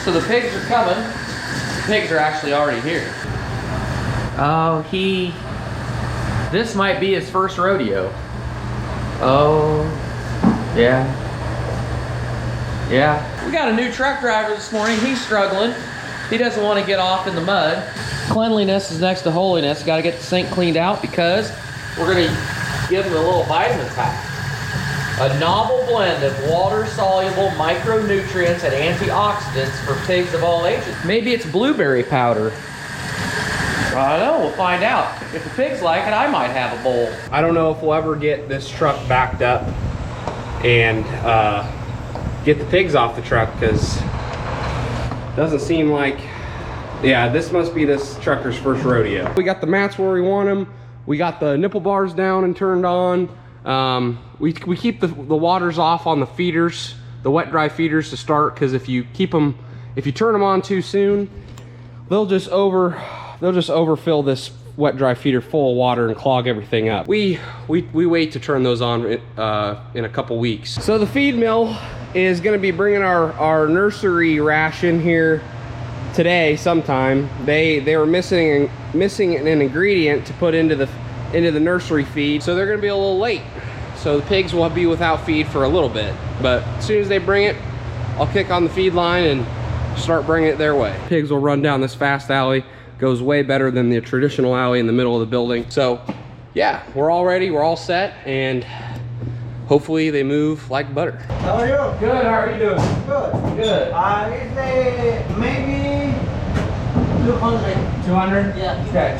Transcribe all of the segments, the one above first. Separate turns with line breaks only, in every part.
So the pigs are coming. The pigs are actually already here. Oh, this might be his first rodeo. Oh, yeah. Yeah. We got a new truck driver this morning. He's struggling. He doesn't want to get off in the mud. Cleanliness is next to holiness. Got to get the sink cleaned out because we're going to give him a little vitamin pack. A novel blend of water-soluble micronutrients and antioxidants for pigs of all ages. Maybe it's blueberry powder. I don't know, we'll find out. If the pigs like it, I might have a bowl.
I don't know if we'll ever get this truck backed up and get the pigs off the truck, because it doesn't seem like, yeah, this must be this trucker's first rodeo. We got the mats where we want them. We got the nipple bars down and turned on. We keep the waters off on the feeders, the wet dry feeders to start, because if you turn them on too soon, they'll just overfill this wet dry feeder full of water and clog everything up. We wait to turn those on in a couple weeks. So the feed mill is going to be bringing our nursery ration here today sometime. They were missing an ingredient to put into the nursery feed, so they're going to be a little late. So the pigs will be without feed for a little bit, but as soon as they bring it, I'll kick on the feed line and start bringing it their way. Pigs will run down this fast alley. Goes way better than the traditional alley in the middle of the building. So yeah, we're all ready, we're all set, and hopefully they move like butter.
How are you?
Good, how are you doing?
Good.
Good.
It's maybe 200.
200?
Yeah.
Okay.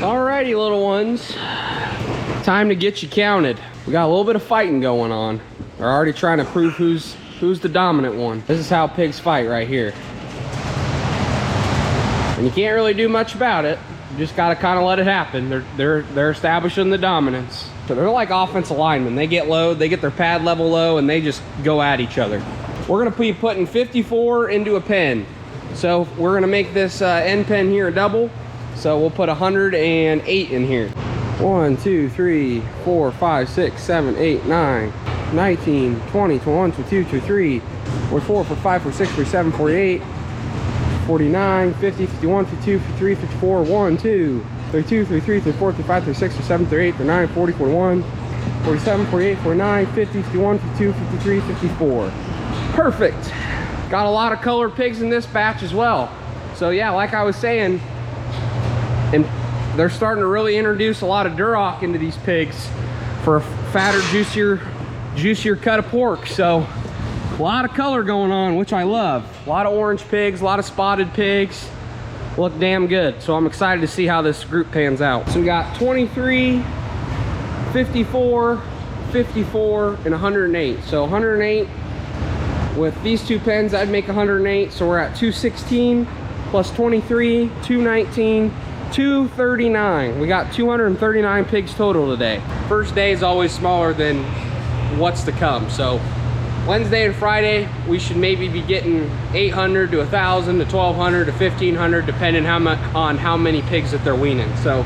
Alrighty, little ones, time to get you counted. We got a little bit of fighting going on. They're already trying to prove who's the dominant one. This is how pigs fight right here. And you can't really do much about it. You just gotta kind of let it happen. They're establishing the dominance. So they're like offensive linemen. They get low, they get their pad level low, and they just go at each other. We're gonna be putting 54 into a pen. So we're gonna make this end pen here a double. So we'll put 108 in here. 1, 2, 3, 4, 5, 6, 7, 8, 9, 19, 20, 21, 22, 23, 44, 45, 46, 47, 48, 49, 50, 51, 52, 53, 54, 1, 2, 32, 33, 34, 35, 36, 37, 38, 39, 40, 41, 47, 48, 49, 50, 51, 52, 53, 54. Perfect. Got a lot of colored pigs in this batch as well. So yeah, like I was saying, and they're starting to really introduce a lot of Duroc into these pigs for a fatter, juicier cut of pork. So a lot of color going on, which I love. A lot of orange pigs, a lot of spotted pigs. Look damn good. So I'm excited to see how this group pans out. So we got 23, 54, 54, and 108. So 108 with these two pens, I'd make 108. So we're at 216 plus 23, 219. 239. We got 239 pigs total today. First day is always smaller than what's to come. So Wednesday and Friday, we should maybe be getting 800 to 1,000 to 1,200 to 1,500, depending on how many pigs that they're weaning. So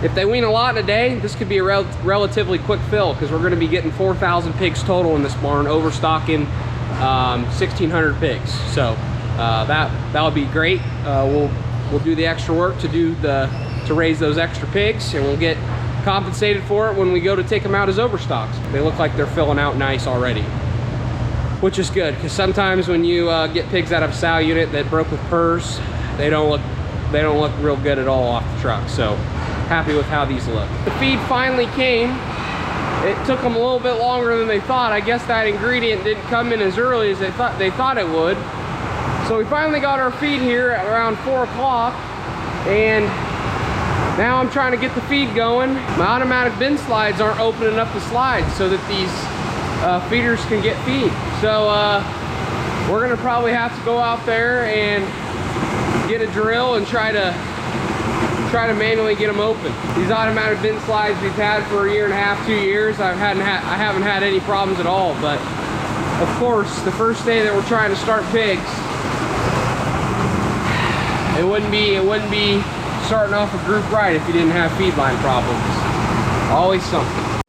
if they wean a lot in a day, this could be a relatively quick fill, because we're going to be getting 4,000 pigs total in this barn, overstocking 1,600 pigs. So that would be great. We'll we'll do the extra work to raise those extra pigs, and we'll get compensated for it when we go to take them out as overstocks. They look like they're filling out nice already, which is good, because sometimes when you get pigs out of a sow unit that broke with PRRS, they don't look real good at all off the truck. So happy with how these look. The feed finally came. It took them a little bit longer than they thought. I guess that ingredient didn't come in as early as they thought it would. So we finally got our feed here at around 4 o'clock, and now I'm trying to get the feed going. My automatic bin slides aren't opening up the slides so that these feeders can get feed. So we're gonna probably have to go out there and get a drill and try to manually get them open. These automatic bin slides we've had for 1.5 years, 2 years. I haven't had any problems at all. But of course, the first day that we're trying to start pigs, it wouldn't be starting off a group right if you didn't have feed line problems. Always something.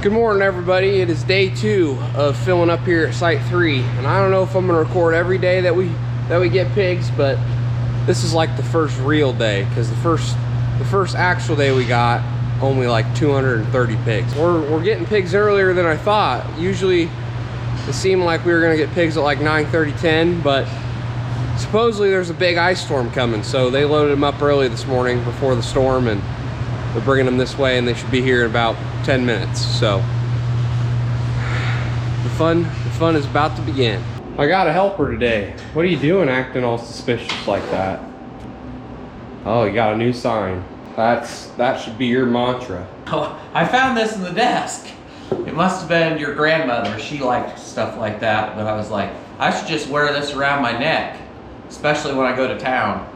Good morning, everybody. It is day 2 of filling up here at site 3, and I don't know if I'm gonna record every day that we get pigs, but this is like the first real day, because the first actual day we got only like 230 pigs. We're getting pigs earlier than I thought. Usually it seemed like we were gonna get pigs at like 9:30, 10, but supposedly there's a big ice storm coming, so they loaded them up early this morning before the storm, and they're bringing them this way, and they should be here in about 10 minutes. So the fun is about to begin. I got a helper today. What are you doing acting all suspicious like that? Oh, you got a new sign. That should be your mantra.
Oh, I found this in the desk. It must have been your grandmother. She liked stuff like that, but I was like, I should just wear this around my neck, especially when I go to town.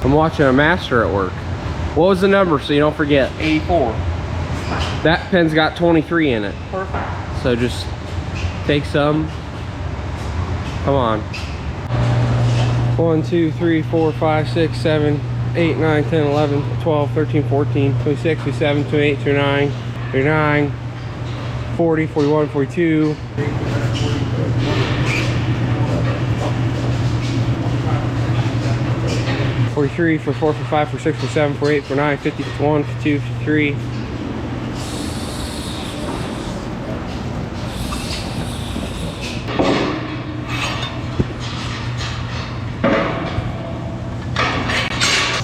I'm watching a master at work. What was the number so you don't forget?
84.
That pen's got 23 in it.
Perfect.
So just take some. Come on. 1, 2, 3, 4, 5, 6, 7, 8, 9, 10, 11, 12, 13, 14, 26, 27, 28, 29, 39, 40, 41, 42. 43, 44, 45, 46, 47, 48, 49, 50, 51, 52, 53.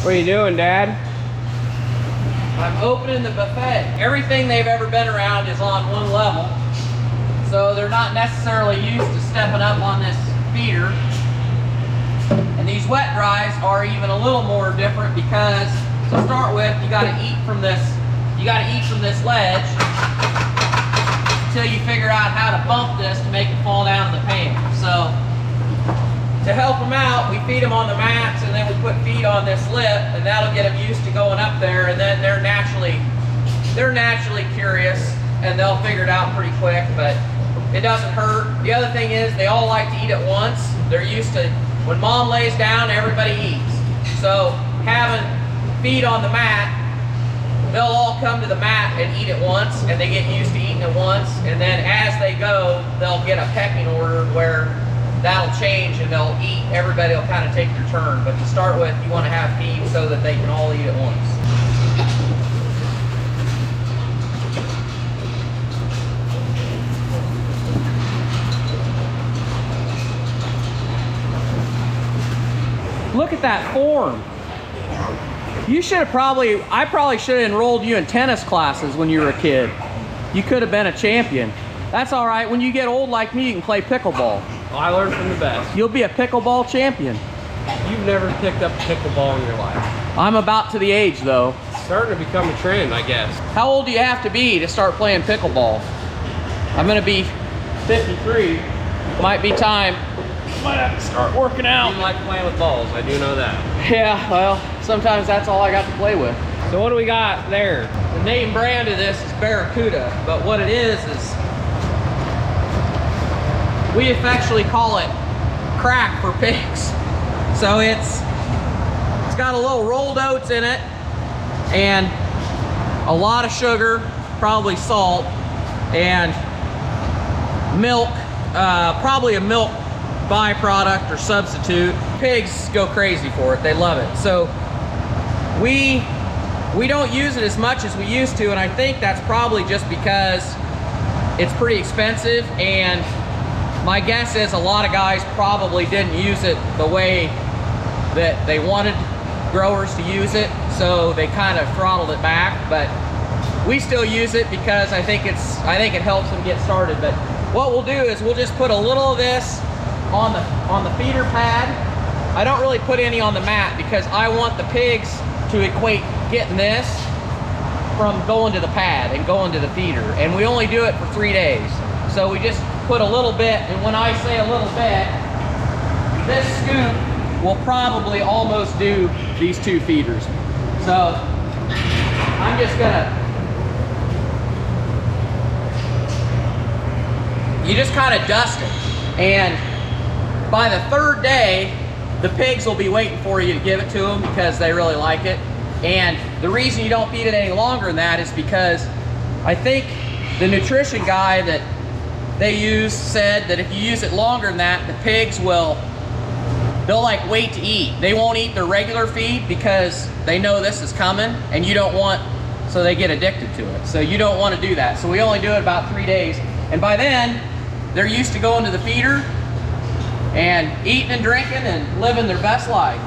What are you doing, Dad?
I'm opening the buffet. Everything they've ever been around is on one level, so they're not necessarily used to stepping up on this feeder. And these wet dries are even a little more different because, to start with, you got to eat from this. You got to eat from this ledge until you figure out how to bump this to make it fall down in the pan. So, to help them out, we feed them on the mats, and then we put feed on this lip, and that'll get them used to going up there. And then they're naturally curious, and they'll figure it out pretty quick. But it doesn't hurt. The other thing is, they all like to eat at once. They're used to. When Mom lays down, everybody eats. So having feed on the mat, they'll all come to the mat and eat at once, and they get used to eating at once. And then as they go, they'll get a pecking order where that'll change and they'll eat. Everybody will kind of take their turn. But to start with, you want to have feed so that they can all eat at once. Look at that form. You should have I probably should have enrolled you in tennis classes when you were a kid. You could have been a champion. That's all right. When you get old like me, you can play pickleball.
Well, I learned from the best.
You'll be a pickleball champion.
You've never picked up pickleball in your life.
I'm about to the age though.
It's starting to become a trend, I guess.
How old do you have to be to start playing pickleball? I'm gonna be 53. Might be time. Might have to start working out.
You like playing with balls, I do know that.
Yeah, well, sometimes that's all I got to play with.
So what do we got there?
The name brand of this is Barracuda, but what it is we affectionately call it crack for pigs. So it's got a little rolled oats in it and a lot of sugar, probably salt, and milk, probably a milk byproduct or substitute. Pigs go crazy for it, they love it. So we don't use it as much as we used to, and I think that's probably just because it's pretty expensive, and my guess is a lot of guys probably didn't use it the way that they wanted growers to use it, so they kind of throttled it back. But we still use it because I think it helps them get started. But what we'll do is we'll just put a little of this on the feeder pad. I don't really put any on the mat because I want the pigs to equate getting this from going to the pad and going to the feeder, and we only do it for 3 days. So we just put a little bit, and when I say a little bit, this scoop will probably almost do these 2 feeders. So I'm just gonna, you just kind of dust it, and by the 3rd day, the pigs will be waiting for you to give it to them because they really like it. And the reason you don't feed it any longer than that is because I think the nutrition guy that they use said that if you use it longer than that, the pigs they'll like wait to eat. They won't eat their regular feed because they know this is coming, and you don't want, so they get addicted to it. So you don't want to do that. So we only do it about 3 days. And by then, they're used to going to the feeder and eating and drinking and living their best life.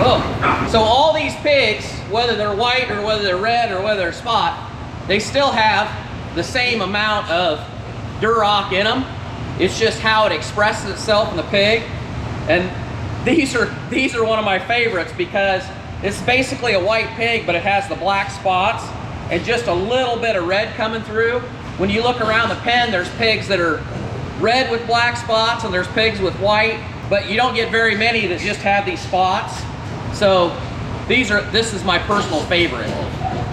Oh, so all these pigs, whether they're white or whether they're red or whether they're spot, they still have the same amount of duroc in them. It's just how it expresses itself in the pig. And these are one of my favorites because it's basically a white pig, but it has the black spots and just a little bit of red coming through. When you look around the pen, there's pigs that are red with black spots and there's pigs with white, but you don't get very many that just have these spots. So this is my personal favorite.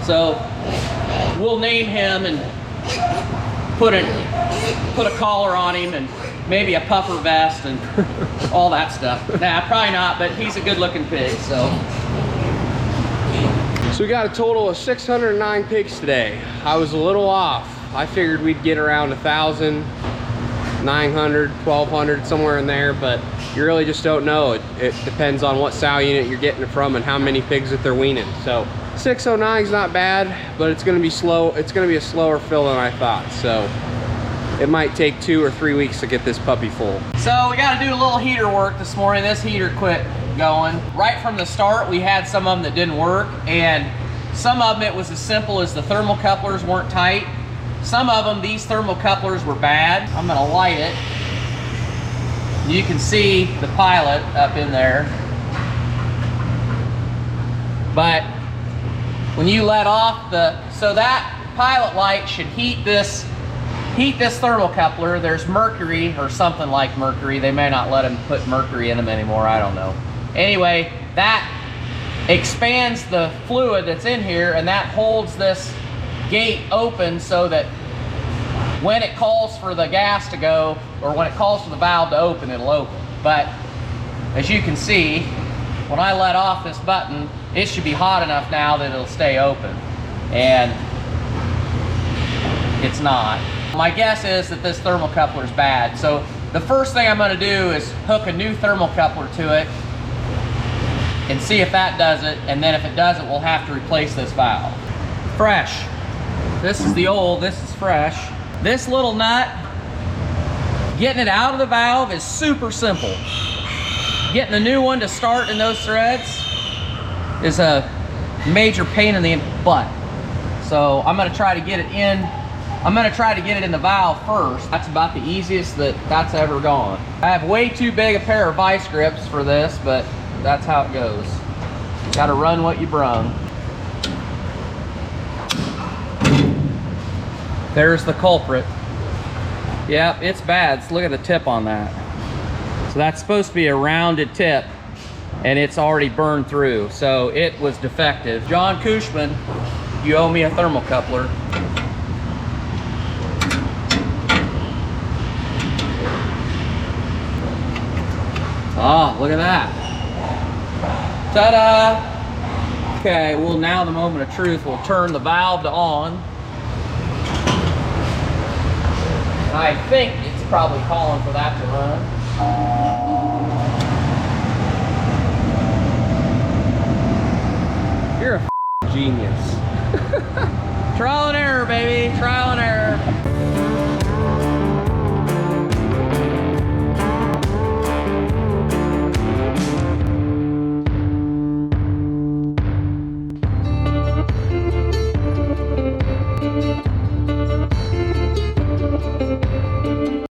So we'll name him and put a collar on him and maybe a puffer vest and all that stuff. Nah, probably not, but he's a good looking pig, so.
So we got a total of 609 pigs today. I was a little off. I figured we'd get around 1,000, 900, 1,200, somewhere in there, but you really just don't know. It depends on what sow unit you're getting it from and how many pigs that they're weaning. So 609 is not bad, but it's gonna be slow. It's gonna be a slower fill than I thought. So it might take 2 or 3 weeks to get this puppy full.
So we gotta do a little heater work this morning. This heater quit going. Right from the start, we had some of them that didn't work, and some of them it was as simple as the thermocouplers weren't tight. Some of them, these thermocouplers were bad. I'm gonna light it. You can see the pilot up in there. But when you let off so that pilot light should heat this thermocoupler. There's mercury or something like mercury. They may not let them put mercury in them anymore, I don't know. Anyway, that expands the fluid that's in here, and that holds this gate open so that when it calls for the gas to go, or when it calls for the valve to open, it'll open. But as you can see, when I let off this button, it should be hot enough now that it'll stay open. And it's not. My guess is that this thermocoupler is bad. So the first thing I'm gonna do is hook a new thermocoupler to it and see if that does it. And then if it doesn't, we'll have to replace this valve. Fresh. This is the old, this is fresh. This little nut, getting it out of the valve is super simple. Getting the new one to start in those threads is a major pain in the butt. So I'm gonna try to get it in. I'm gonna try to get it in the valve first. That's about the easiest that's ever gone. I have way too big a pair of vice grips for this, but that's how it goes. Gotta run what you brung. There's the culprit. Yep, it's bad. So look at the tip on that. So that's supposed to be a rounded tip, and it's already burned through. So it was defective. John Cushman, you owe me a thermocoupler. Oh, look at that. Ta-da! Okay, well now the moment of truth. We'll turn the valve to on. I think it's probably calling for that to run.
You're a genius.
Trial and error, baby. Trial and error.